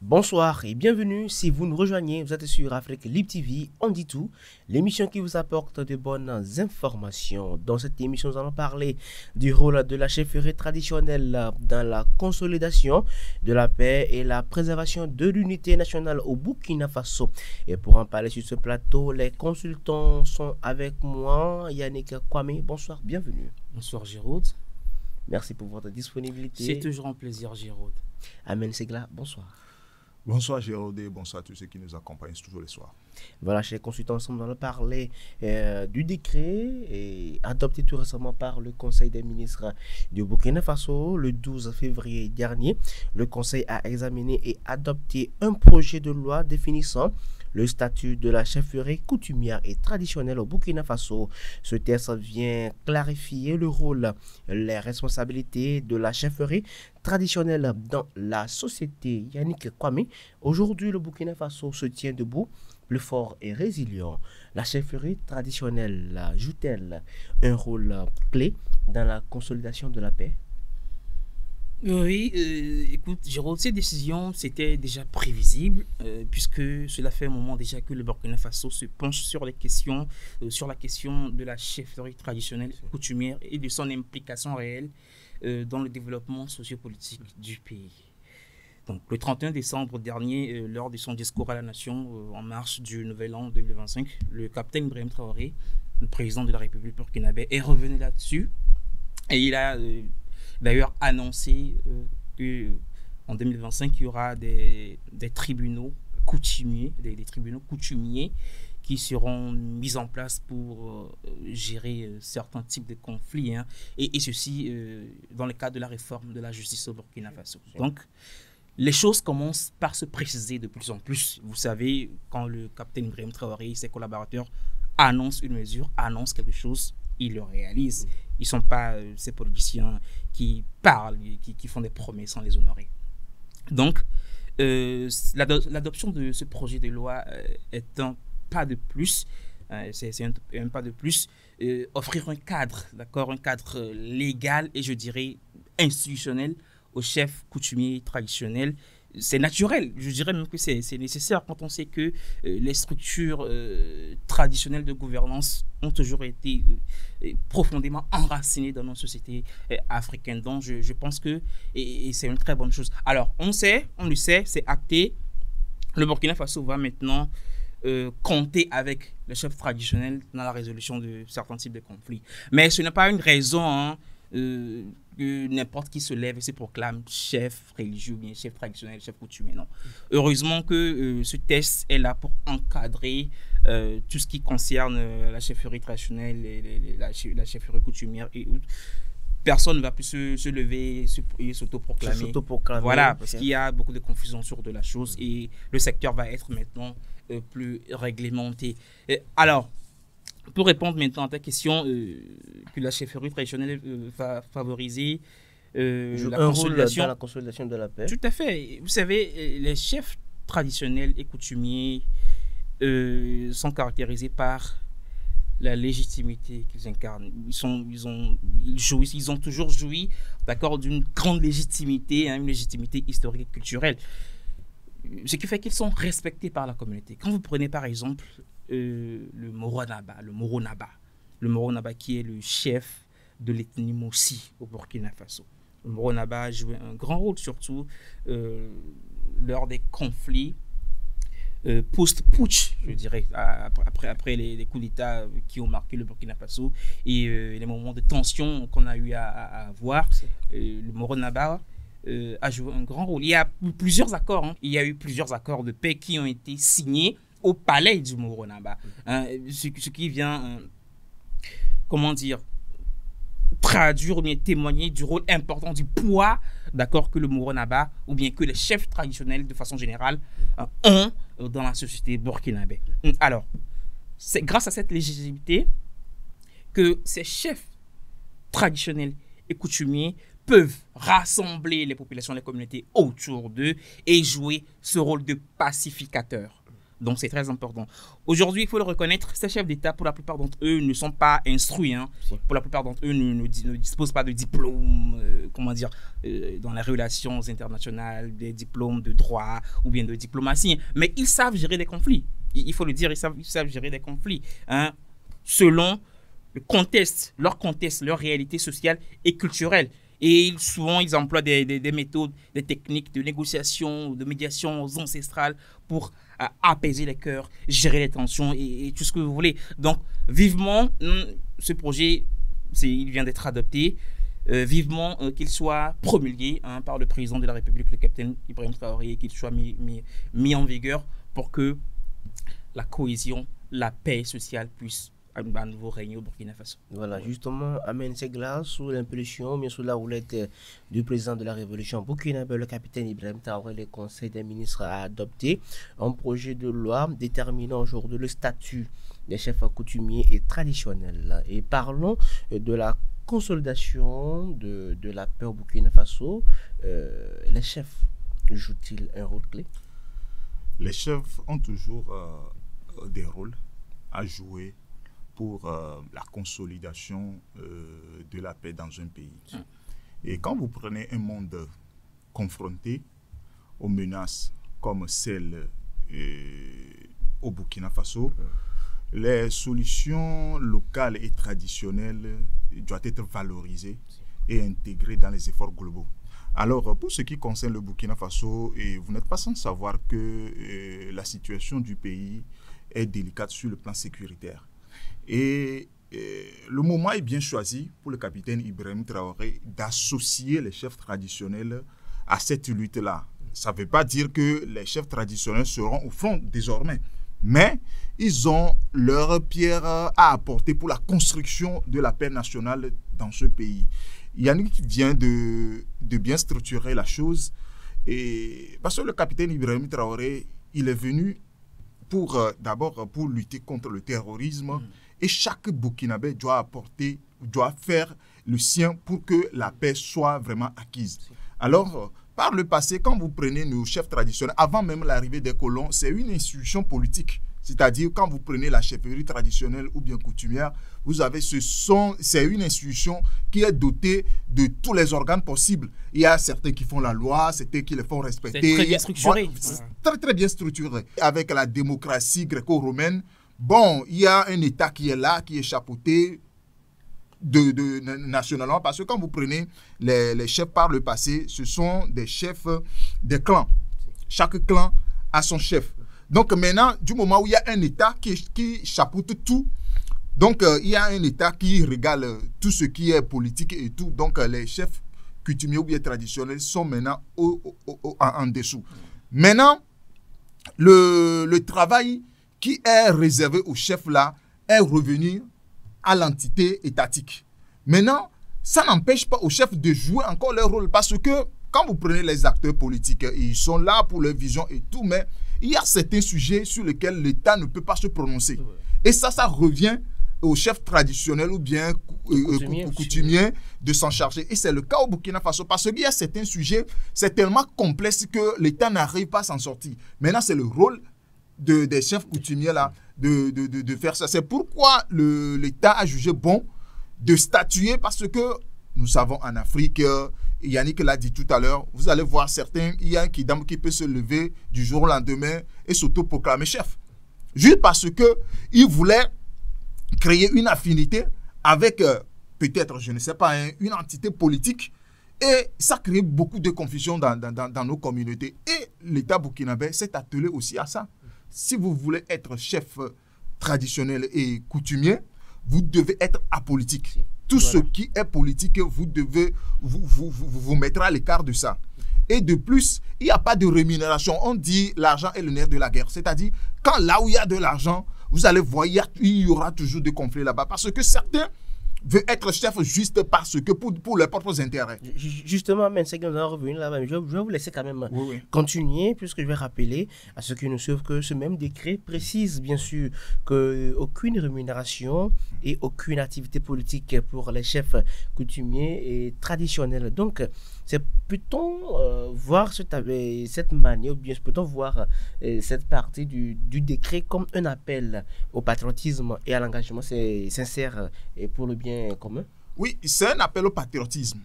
Bonsoir et bienvenue. Si vous nous rejoignez, vous êtes sur Afrique Libre TV, on dit tout, l'émission qui vous apporte de bonnes informations. Dans cette émission, nous allons parler du rôle de la chefferie traditionnelle dans la consolidation de la paix et la préservation de l'unité nationale au Burkina Faso. Et pour en parler sur ce plateau, les consultants sont avec moi. Yannick Kwame, bonsoir, bienvenue. Bonsoir Géraud. Merci pour votre disponibilité. C'est toujours un plaisir Géraud. Amen Segla, bonsoir. Bonsoir Géraud et bonsoir à tous ceux qui nous accompagnent toujours les soirs. Voilà, chers consultants, ensemble, nous allons parler du décret adopté tout récemment par le Conseil des ministres du Burkina Faso le 12 février dernier. Le Conseil a examiné et adopté un projet de loi définissant le statut de la chefferie coutumière et traditionnelle au Burkina Faso. Ce texte vient clarifier le rôle, les responsabilités de la chefferie traditionnelle dans la société. Yannick Kwame, aujourd'hui le Burkina Faso se tient debout, plus fort et résilient. La chefferie traditionnelle joue-t-elle un rôle clé dans la consolidation de la paix? Oui, écoute, Géraud, ces décisions, c'était déjà prévisible, puisque cela fait un moment déjà que le Burkina Faso se penche sur les questions, sur la question de la chefferie traditionnelle coutumière et de son implication réelle dans le développement sociopolitique du pays. Donc, le 31 décembre dernier, lors de son discours à la nation en marche du Nouvel An 2025, le capitaine Ibrahim Traoré, le président de la République burkinabé, est revenu là-dessus et il a d'ailleurs annoncé qu'en 2025, il y aura des tribunaux coutumiers, des tribunaux coutumiers qui seront mis en place pour gérer certains types de conflits, hein, et ceci dans le cadre de la réforme de la justice au Burkina Faso. Donc, les choses commencent par se préciser de plus en plus. Vous savez, quand le capitaine Ibrahim Traoré et ses collaborateurs annoncent une mesure, annoncent quelque chose, ils le réalisent. Ils ne sont pas ces politiciens qui parlent, qui font des promesses sans les honorer. Donc, l'adoption de ce projet de loi est un pas de plus. C'est un pas de plus. Offrir un cadre, d'accord, un cadre légal et je dirais institutionnel aux chefs coutumiers traditionnels. C'est naturel, je dirais même que c'est nécessaire quand on sait que les structures traditionnelles de gouvernance ont toujours été profondément enracinées dans nos sociétés africaines. Donc je pense que et c'est une très bonne chose. Alors on le sait, c'est acté. Le Burkina Faso va maintenant compter avec les chefs traditionnels dans la résolution de certains types de conflits. Mais ce n'est pas une raison, hein, que n'importe qui se lève et se proclame chef religieux, bien chef traditionnel, chef coutumier, non. Heureusement que ce test est là pour encadrer tout ce qui concerne la chefferie traditionnelle, la chefferie coutumière et autres. Personne ne va plus se lever et s'autoproclamer. Voilà, parce qu'il y a beaucoup de confusion sur de la chose et le secteur va être maintenant plus réglementé. Alors, pour répondre maintenant à ta question, que la chefferie traditionnelle va favoriser la consolidation dans la consolidation de la paix. Tout à fait. Vous savez, les chefs traditionnels et coutumiers sont caractérisés par la légitimité qu'ils incarnent. Ils ont toujours joui, d'accord, d'une grande légitimité, hein, une légitimité historique et culturelle. Ce qui fait qu'ils sont respectés par la communauté. Quand vous prenez par exemple le Moronaba qui est le chef de l'ethnie Mossi au Burkina Faso. Le Moronaba a joué un grand rôle, surtout lors des conflits post-putsch, je dirais, après les coups d'État qui ont marqué le Burkina Faso et les moments de tension qu'on a eu à voir. Le Moronaba a joué un grand rôle. Il y a plusieurs accords, hein. Il y a eu plusieurs accords de paix qui ont été signés au palais du Moronaba, ce qui vient, comment dire, traduire ou bien témoigner du rôle important, du poids, d'accord, que le Moronaba ou bien que les chefs traditionnels de façon générale ont dans la société burkinabé. Alors, c'est grâce à cette légitimité que ces chefs traditionnels et coutumiers peuvent rassembler les populations, les communautés autour d'eux et jouer ce rôle de pacificateur. Donc, c'est très important. Aujourd'hui, il faut le reconnaître, ces chefs d'État, pour la plupart d'entre eux, ne sont pas instruits. Hein. Pour la plupart d'entre eux, ne disposent pas de diplôme, dans les relations internationales, des diplômes de droit ou bien de diplomatie. Mais ils savent gérer des conflits. Il faut le dire, ils savent gérer des conflits. Hein, selon leur contexte, leur réalité sociale et culturelle. Et souvent, ils emploient des méthodes, des techniques de négociation, de médiation ancestrales pour apaiser les cœurs, gérer les tensions et tout ce que vous voulez. Donc, vivement, ce projet, il vient d'être adopté. Vivement qu'il soit promulgué par le président de la République, le capitaine Ibrahim Traoré, et qu'il soit mis en vigueur pour que la cohésion, la paix sociale puisse à nouveau régner au Burkina Faso. Voilà, justement, Amen Segla, sous l'impulsion, bien sous la roulette du président de la Révolution burkinabé, le capitaine Ibrahim Traoré, le Conseil des ministres a adopté un projet de loi déterminant aujourd'hui le statut des chefs coutumiers et traditionnels. Et parlons de la consolidation de la paix au Burkina Faso. Les chefs jouent-ils un rôle clé? Les chefs ont toujours des rôles à jouer pour la consolidation de la paix dans un pays. Et quand vous prenez un monde confronté aux menaces comme celle au Burkina Faso, les solutions locales et traditionnelles doivent être valorisées et intégrées dans les efforts globaux. Alors, pour ce qui concerne le Burkina Faso, vous n'êtes pas sans savoir que la situation du pays est délicate sur le plan sécuritaire. Et le moment est bien choisi pour le capitaine Ibrahim Traoré d'associer les chefs traditionnels à cette lutte-là. Ça ne veut pas dire que les chefs traditionnels seront au front désormais, mais ils ont leur pierre à apporter pour la construction de la paix nationale dans ce pays. Yannick vient de bien structurer la chose, parce que le capitaine Ibrahim Traoré, il est venu d'abord pour lutter contre le terrorisme, et chaque Burkinabé doit faire le sien pour que la paix soit vraiment acquise. Alors, par le passé, quand vous prenez nos chefs traditionnels, avant même l'arrivée des colons, c'est une institution politique. C'est-à-dire, quand vous prenez la chefferie traditionnelle ou bien coutumière, vous avez c'est une institution qui est dotée de tous les organes possibles. Il y a certains qui font la loi, certains qui les font respecter. C'est très bien structuré. Très, très bien structuré. Avec la démocratie gréco-romaine, bon, il y a un État qui est là, qui est chapeauté nationalement. Parce que quand vous prenez les chefs par le passé, ce sont des chefs des clans. Chaque clan a son chef. Donc maintenant, du moment où il y a un État qui chapeaute tout, donc il y a un État qui régale tout ce qui est politique et tout. Donc les chefs coutumiers ou bien traditionnels sont maintenant en dessous. Maintenant, le travail qui est réservé aux chefs là est revenu à l'entité étatique. Maintenant, ça n'empêche pas aux chefs de jouer encore leur rôle parce que quand vous prenez les acteurs politiques, ils sont là pour leur vision et tout, mais il y a certains sujets sur lesquels l'État ne peut pas se prononcer. Et ça revient aux chefs traditionnels ou bien coutumiers de s'en charger. Et c'est le cas au Burkina Faso parce qu'il y a certains sujets, c'est tellement complexe que l'État n'arrive pas à s'en sortir. Maintenant, c'est le rôle des chefs coutumiers là, de faire ça. C'est pourquoi l'État a jugé bon de statuer parce que nous savons en Afrique, Yannick l'a dit tout à l'heure, vous allez voir certains, il y a un kidam qui peut se lever du jour au lendemain et s'auto-proclamer chef. Juste parce qu'il voulait créer une affinité avec peut-être, je ne sais pas, une entité politique et ça crée beaucoup de confusion dans nos communautés. Et l'État burkinabé s'est attelé aussi à ça. Si vous voulez être chef traditionnel et coutumier, vous devez être apolitique. Tout ce qui est politique, vous devez vous mettre à l'écart de ça. Et de plus, il n'y a pas de rémunération. On dit l'argent est le nerf de la guerre. C'est-à-dire, quand là où il y a de l'argent, vous allez voir, il y aura toujours des conflits là-bas. Parce que certains veulent être chef juste parce que pour leurs propres intérêts. Justement, mais c'est que nous allons revenir là-bas. Je vais vous laisser quand même continuer, puisque je vais rappeler à ceux qui nous suivent que ce même décret précise bien sûr qu'aucune rémunération et aucune activité politique pour les chefs coutumiers et traditionnels. Donc, c'est peut-on voir cette manière, ou bien peut-on voir cette partie du décret comme un appel au patriotisme et à l'engagement sincère et pour le bien commun? Oui, c'est un appel au patriotisme.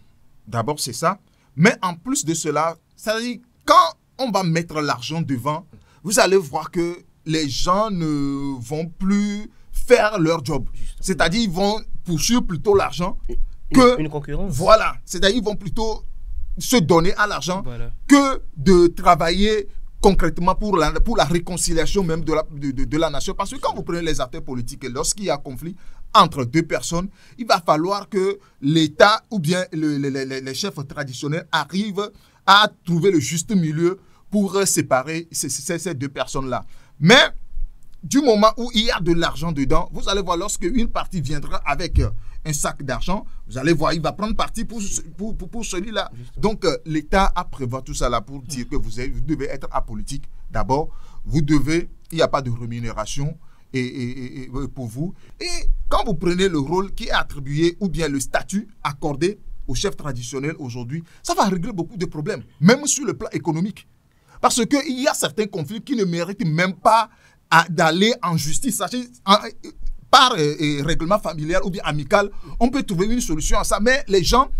D'abord, c'est ça. Mais en plus de cela, ça veut dire, quand on va mettre l'argent devant, vous allez voir que les gens ne vont plus faire leur job. C'est-à-dire, ils vont poursuivre plutôt l'argent que... Une concurrence. Voilà. C'est-à-dire, ils vont plutôt se donner à l'argent que de travailler concrètement pour la réconciliation même de la nation. Parce que quand vous prenez les acteurs politiques, lorsqu'il y a conflit entre deux personnes, il va falloir que l'État ou bien les chefs traditionnels arrivent à trouver le juste milieu pour séparer ces deux personnes-là. Mais du moment où il y a de l'argent dedans, vous allez voir, lorsque une partie viendra avec un sac d'argent, vous allez voir, il va prendre parti pour celui-là. Donc, l'État a prévu tout ça là pour dire que vous devez être apolitique. D'abord, il n'y a pas de rémunération et pour vous. Et quand vous prenez le rôle qui est attribué ou bien le statut accordé aux chefs traditionnels aujourd'hui, ça va régler beaucoup de problèmes, même sur le plan économique. Parce qu'il y a certains conflits qui ne méritent même pas d'aller en justice. Par règlement familial ou bien amical, on peut trouver une solution à ça. Mais les gens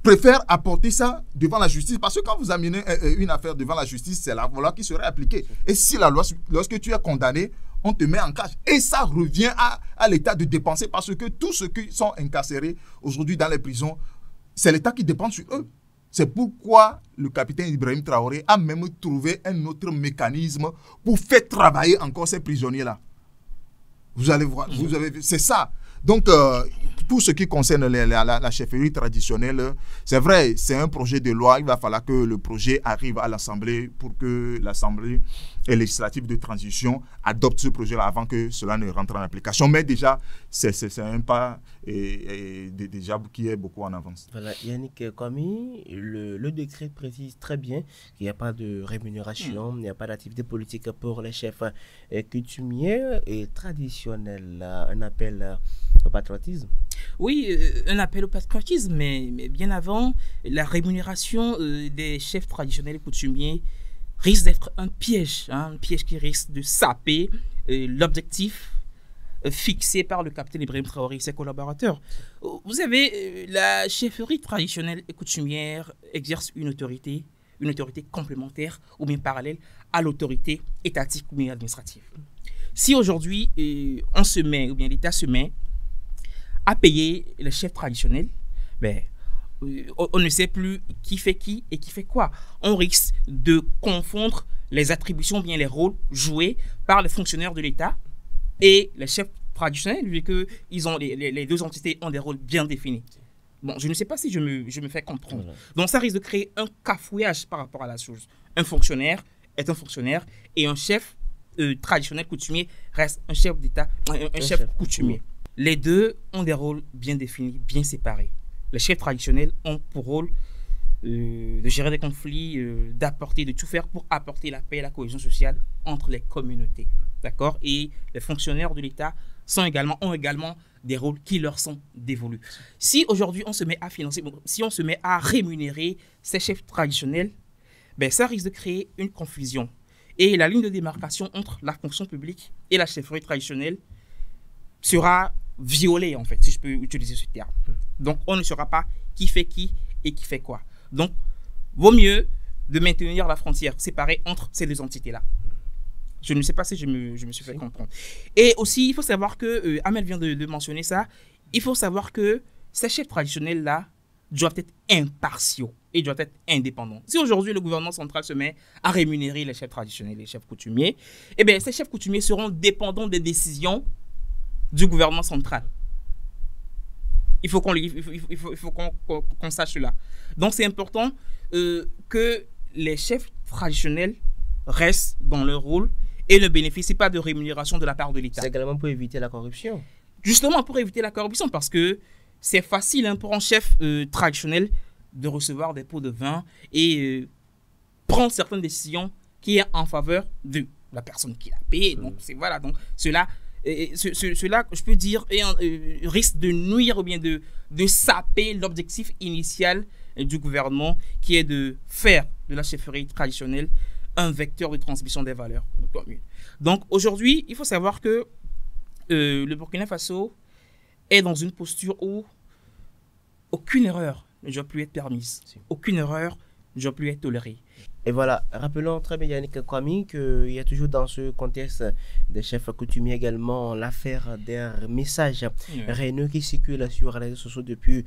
préfèrent apporter ça devant la justice. Parce que quand vous amenez une affaire devant la justice, c'est la loi qui serait appliquée. Et si la loi, lorsque tu es condamné, on te met en cage. Et ça revient à l'État de dépenser. Parce que tous ceux qui sont incarcérés aujourd'hui dans les prisons, c'est l'État qui dépense sur eux. C'est pourquoi le capitaine Ibrahim Traoré a même trouvé un autre mécanisme pour faire travailler encore ces prisonniers-là. Vous allez voir, c'est ça. Donc, pour ce qui concerne la chefferie traditionnelle, c'est vrai, c'est un projet de loi. Il va falloir que le projet arrive à l'Assemblée pour que l'Assemblée législative de transition adopte ce projet-là avant que cela ne rentre en application. Mais déjà, c'est un pas déjà qui est beaucoup en avance. Voilà, Yannick Kwame, le décret précise très bien qu'il n'y a pas de rémunération, il n'y a pas d'activité politique pour les chefs coutumiers et traditionnels. Un appel au patriotisme. Oui, un appel au patriotisme, mais bien avant, la rémunération des chefs traditionnels et coutumiers risque d'être un piège qui risque de saper l'objectif fixé par le capitaine Ibrahim Traoré et ses collaborateurs. Vous savez, la chefferie traditionnelle et coutumière exerce une autorité complémentaire ou bien parallèle à l'autorité étatique ou bien administrative. Si aujourd'hui, on se met, ou bien l'État se met à payer les chefs traditionnels, ben, on ne sait plus qui fait qui et qui fait quoi. On risque de confondre les attributions, bien les rôles joués par les fonctionnaires de l'État et les chefs traditionnels, vu que les deux entités ont des rôles bien définis. Bon, je ne sais pas si je me fais comprendre. Voilà. Donc, ça risque de créer un cafouillage par rapport à la chose. Un fonctionnaire est un fonctionnaire et un chef traditionnel coutumier reste un chef d'État, un chef coutumier. Les deux ont des rôles bien définis, bien séparés. Les chefs traditionnels ont pour rôle de gérer des conflits, de tout faire pour apporter la paix et la cohésion sociale entre les communautés. D'accord? Et les fonctionnaires de l'État ont également des rôles qui leur sont dévolus. Si aujourd'hui on se met à financer, si on se met à rémunérer ces chefs traditionnels, ben, ça risque de créer une confusion. Et la ligne de démarcation entre la fonction publique et la chefferie traditionnelle sera violée, en fait, si je peux utiliser ce terme. Donc, on ne saura pas qui fait qui et qui fait quoi. Donc, vaut mieux de maintenir la frontière séparée entre ces deux entités-là. Je ne sais pas si je me suis fait comprendre. Et aussi, il faut savoir que, Amel vient de mentionner ça, il faut savoir que ces chefs traditionnels-là doivent être impartiaux et doivent être indépendants. Si aujourd'hui le gouvernement central se met à rémunérer les chefs traditionnels, les chefs coutumiers, eh bien, ces chefs coutumiers seront dépendants des décisions du gouvernement central. Il faut qu'on sache cela. Donc, c'est important que les chefs traditionnels restent dans leur rôle et ne bénéficient pas de rémunération de la part de l'État. C'est également pour éviter la corruption. Justement, pour éviter la corruption, parce que c'est facile pour un chef traditionnel de recevoir des pots de vin et prendre certaines décisions qui sont en faveur de la personne qui l'a payé. Donc, voilà. Donc, cela cela, je peux dire, risque de nuire ou bien de saper l'objectif initial du gouvernement, qui est de faire de la chefferie traditionnelle un vecteur de transmission des valeurs communes. Donc aujourd'hui, il faut savoir que le Burkina Faso est dans une posture où aucune erreur ne doit plus être permise. Aucune erreur ne doit plus être tolérée. Et voilà, rappelons très bien Yannick Kwame qu'il y a toujours dans ce contexte des chefs coutumiers également l'affaire des messages haineux qui circulent sur les réseaux sociaux depuis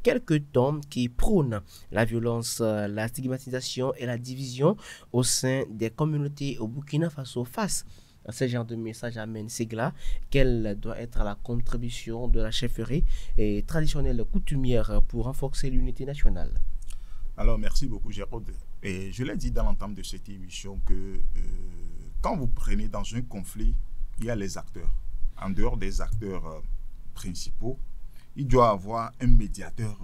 quelques temps, qui prônent la violence, la stigmatisation et la division au sein des communautés au Burkina Faso. Face à ce genre de message amène Segla, quelle doit être la contribution de la chefferie et traditionnelle coutumière pour renforcer l'unité nationale? Alors, merci beaucoup, Gérald. Et je l'ai dit dans l'entame de cette émission que quand vous prenez dans un conflit, il y a les acteurs. En dehors des acteurs principaux, il doit y avoir un médiateur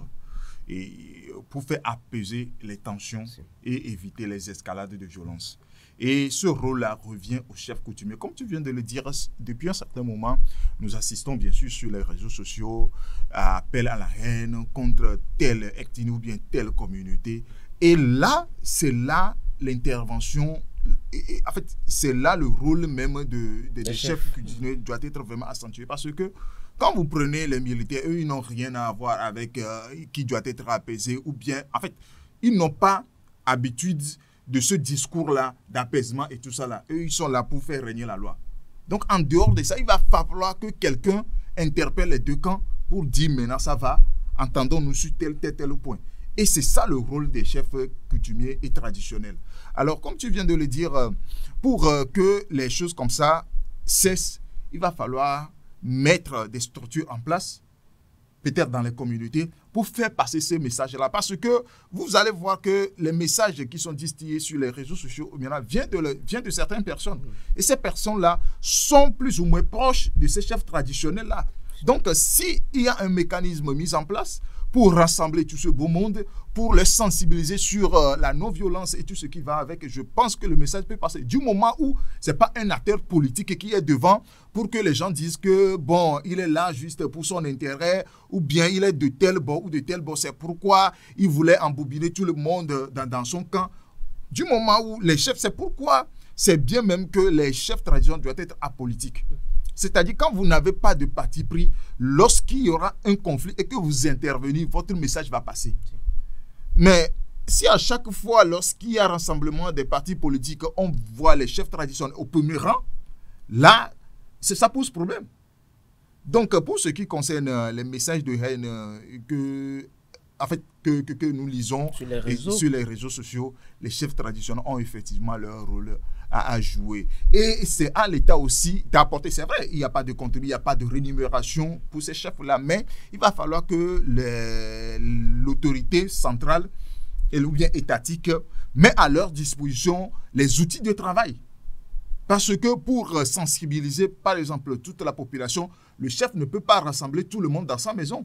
pour faire apaiser les tensions et éviter les escalades de violence. Et ce rôle-là revient au chef coutumier. Comme tu viens de le dire, depuis un certain moment, nous assistons bien sûr sur les réseaux sociaux à appel à la haine contre telle ethnie ou bien telle communauté. Et là, c'est là l'intervention, en fait, c'est là le rôle même des chefs coutumiers doit être vraiment accentué. Parce que quand vous prenez les militaires, eux, ils n'ont rien à voir avec qui doit être apaisé ou bien, en fait, ils n'ont pas habitude de ce discours-là d'apaisement et tout ça là. Eux, ils sont là pour faire régner la loi. Donc, en dehors de ça, il va falloir que quelqu'un interpelle les deux camps pour dire maintenant ça va, entendons-nous sur tel point. Et c'est ça le rôle des chefs coutumiers et traditionnels. Alors, comme tu viens de le dire, pour que les choses comme ça cessent, il va falloir mettre des structures en place, peut-être dans les communautés, pour faire passer ces messages-là. Parce que vous allez voir que les messages qui sont distillés sur les réseaux sociaux viennent de certaines personnes. Et ces personnes-là sont plus ou moins proches de ces chefs traditionnels-là. Donc, s'il y a un mécanisme mis en place pour rassembler tout ce beau monde, pour les sensibiliser sur la non-violence et tout ce qui va avec, je pense que le message peut passer. Du moment où ce n'est pas un acteur politique qui est devant pour que les gens disent que, bon, il est là juste pour son intérêt, ou bien il est de tel bord ou de tel bord, c'est pourquoi il voulait embobiner tout le monde dans son camp. Du moment où les chefs, c'est pourquoi c'est bien même que les chefs traditionnels doivent être apolitiques. C'est-à-dire quand vous n'avez pas de parti pris, lorsqu'il y aura un conflit et que vous intervenez, votre message va passer. Mais si à chaque fois, lorsqu'il y a rassemblement des partis politiques, on voit les chefs traditionnels au premier rang, là, ça pose problème. Donc, pour ce qui concerne les messages de haine que nous lisons sur les réseaux sociaux, les chefs traditionnels ont effectivement leur rôle à jouer. Et c'est à l'État aussi d'apporter, c'est vrai, il n'y a pas de contenu, il n'y a pas de rémunération pour ces chefs-là, mais il va falloir que l'autorité centrale ou bien étatique met à leur disposition les outils de travail. Parce que pour sensibiliser, par exemple, toute la population, le chef ne peut pas rassembler tout le monde dans sa maison.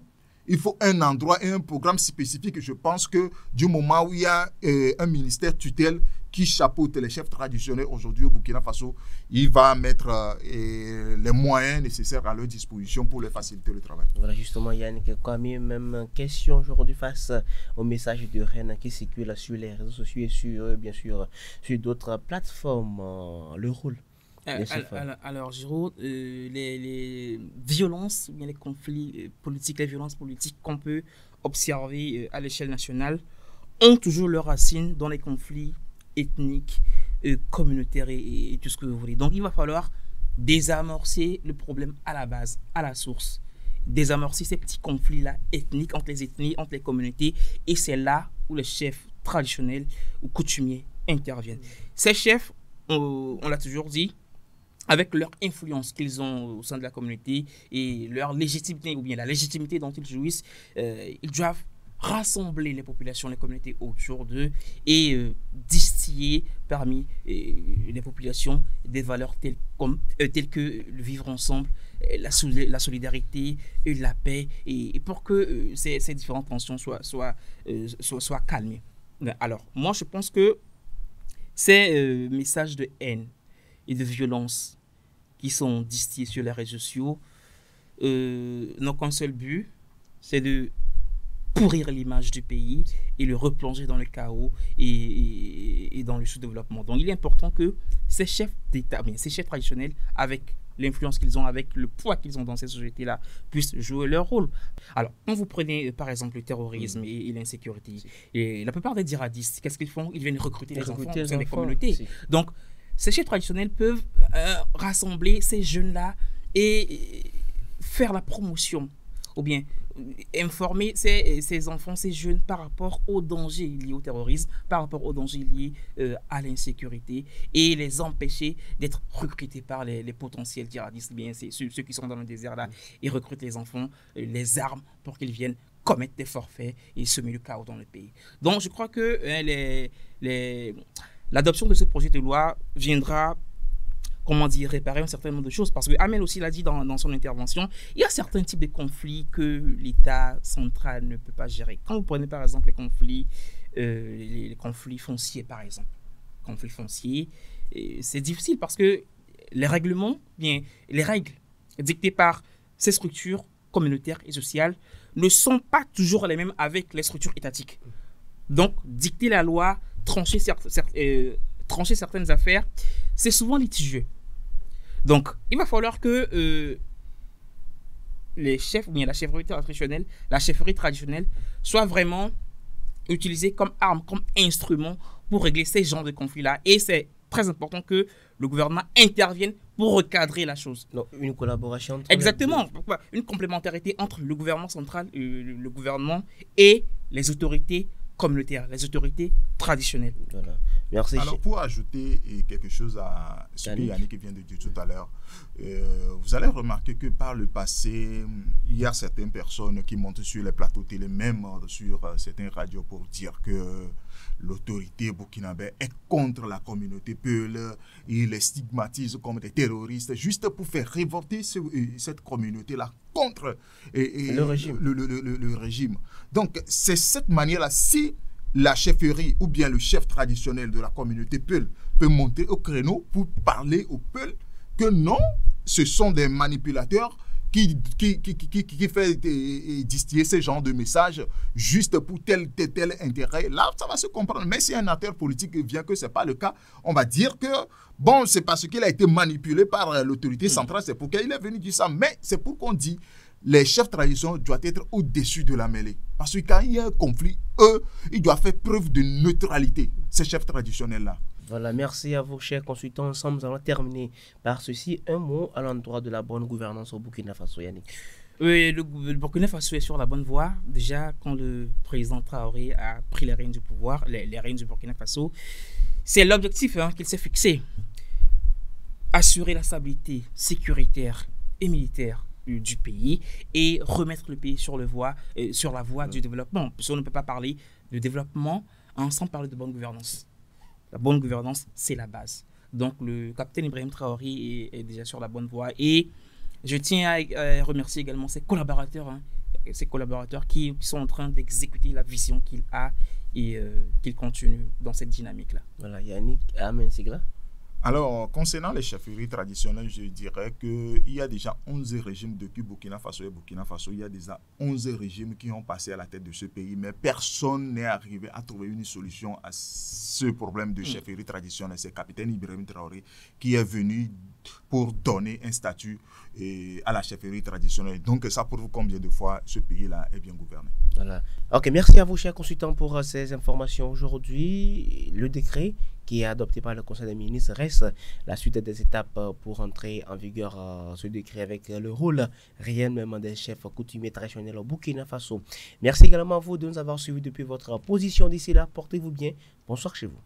Il faut un endroit et un programme spécifique. Je pense que du moment où il y a un ministère tutelle qui chapeaute les chefs traditionnels aujourd'hui au Burkina Faso, il va mettre les moyens nécessaires à leur disposition pour leur faciliter le travail. Voilà, justement, Yannick Kwame, même question aujourd'hui face au message de haine qui circule sur les réseaux sociaux et sur, bien sûr, sur d'autres plateformes, le rôle. Alors, Giraud, les violences, bien les conflits politiques, les violences politiques qu'on peut observer à l'échelle nationale ont toujours leurs racines dans les conflits ethniques, communautaires et tout ce que vous voulez. Donc, il va falloir désamorcer le problème à la base, à la source. Désamorcer ces petits conflits-là ethniques entre les ethnies, entre les communautés. Et c'est là où les chefs traditionnels ou coutumiers interviennent. Ces chefs, on l'a toujours dit, avec leur influence qu'ils ont au sein de la communauté et leur légitimité, ou bien la légitimité dont ils jouissent, ils doivent rassembler les populations, les communautés autour d'eux et distiller parmi les populations des valeurs telles que le vivre ensemble, la solidarité, la paix, et pour que ces différentes tensions soient calmées. Alors, moi, je pense que ces messages de haine et de violence qui sont distillés sur les réseaux sociaux n'ont qu'un seul but, c'est de pourrir l'image du pays et le replonger dans le chaos et dans le sous-développement. Donc il est important que ces chefs d'État, ces chefs traditionnels, avec l'influence qu'ils ont, avec le poids qu'ils ont dans ces sociétés-là, puissent jouer leur rôle. Alors, quand vous prenez par exemple le terrorisme et l'insécurité, et la plupart des djihadistes, qu'est-ce qu'ils font? Ils viennent recruter les enfants au sein des communautés. Si. Donc, ces chefs traditionnels peuvent rassembler ces jeunes-là et faire la promotion, ou bien informer ces enfants, ces jeunes par rapport aux dangers liés au terrorisme, par rapport aux dangers liés à l'insécurité, et les empêcher d'être recrutés par les potentiels djihadistes, bien ceux qui sont dans le désert là, et recrutent les enfants, les armes pour qu'ils viennent commettre des forfaits et semer le chaos dans le pays. Donc je crois que l'adoption de ce projet de loi viendra, comment dire, réparer un certain nombre de choses. Parce que Amel aussi l'a dit dans son intervention, il y a certains types de conflits que l'État central ne peut pas gérer. Quand vous prenez par exemple les conflits fonciers, par exemple. Conflits fonciers, c'est difficile parce que les règlements, les règles dictées par ces structures communautaires et sociales ne sont pas toujours les mêmes avec les structures étatiques. Donc, dicter la loi, trancher certaines affaires, c'est souvent litigieux. Donc, il va falloir que les chefs, ou bien la chefferie traditionnelle soit vraiment utilisée comme arme, comme instrument pour régler ces genres de conflits-là. Et c'est très important que le gouvernement intervienne pour recadrer la chose. Donc, une collaboration. Exactement. Une complémentarité entre le gouvernement central, le gouvernement et les autorités communautaires, les autorités traditionnelles. Voilà. Merci. Alors, pour ajouter quelque chose à ce que Yannick vient de dire tout à l'heure, vous allez remarquer que par le passé, il y a certaines personnes qui montent sur les plateaux télé, même sur certaines radios, pour dire que l'autorité burkinabé est contre la communauté Peul, il les stigmatise comme des terroristes, juste pour faire révolter cette communauté-là contre le régime. Donc, c'est cette manière-là, si la chefferie ou bien le chef traditionnel de la communauté Peul peut monter au créneau pour parler au Peul que non, ce sont des manipulateurs qui fait distiller ce genre de messages juste pour tel intérêt. Là, ça va se comprendre. Mais si un acteur politique vient que ce n'est pas le cas, on va dire que, bon, c'est parce qu'il a été manipulé par l'autorité centrale, c'est pour qu'il est venu dire ça. Mais c'est pour qu'on dit les chefs traditionnels doivent être au-dessus de la mêlée. Parce que quand il y a un conflit, eux, ils doivent faire preuve de neutralité, ces chefs traditionnels-là. Voilà, merci à vous, chers consultants. Ensemble, nous allons terminer par ceci. Un mot à l'endroit de la bonne gouvernance au Burkina Faso, Yannick. Oui, le Burkina Faso est sur la bonne voie. Déjà, quand le président Traoré a pris les rênes du pouvoir, les rênes du Burkina Faso, c'est l'objectif qu'il s'est fixé. Assurer la stabilité sécuritaire et militaire du pays et remettre le pays sur la voie du développement. Parce qu'on ne peut pas parler de développement sans parler de bonne gouvernance. La bonne gouvernance, c'est la base. Donc, le capitaine Ibrahim Traoré est déjà sur la bonne voie. Et je tiens à remercier également ses collaborateurs qui sont en train d'exécuter la vision qu'il a et qu'il continue dans cette dynamique-là. Voilà, Yannick, Amen Sigla. Alors, concernant les chefferies traditionnelles, je dirais qu'il y a déjà 11 régimes depuis Burkina Faso et Burkina Faso. Il y a déjà 11 régimes qui ont passé à la tête de ce pays, mais personne n'est arrivé à trouver une solution à ce problème de chefferie traditionnelle. C'est le capitaine Ibrahim Traoré qui est venu pour donner un statut à la chefferie traditionnelle. Donc, ça prouve combien de fois ce pays-là est bien gouverné. Voilà. Ok, merci à vous, chers consultants, pour ces informations. Aujourd'hui, le décret qui est adopté par le Conseil des ministres reste la suite des étapes pour entrer en vigueur ce décret avec le rôle réel même des chefs coutumiers traditionnels au Burkina Faso. Merci également à vous de nous avoir suivis depuis votre position. D'ici là, portez-vous bien. Bonsoir chez vous.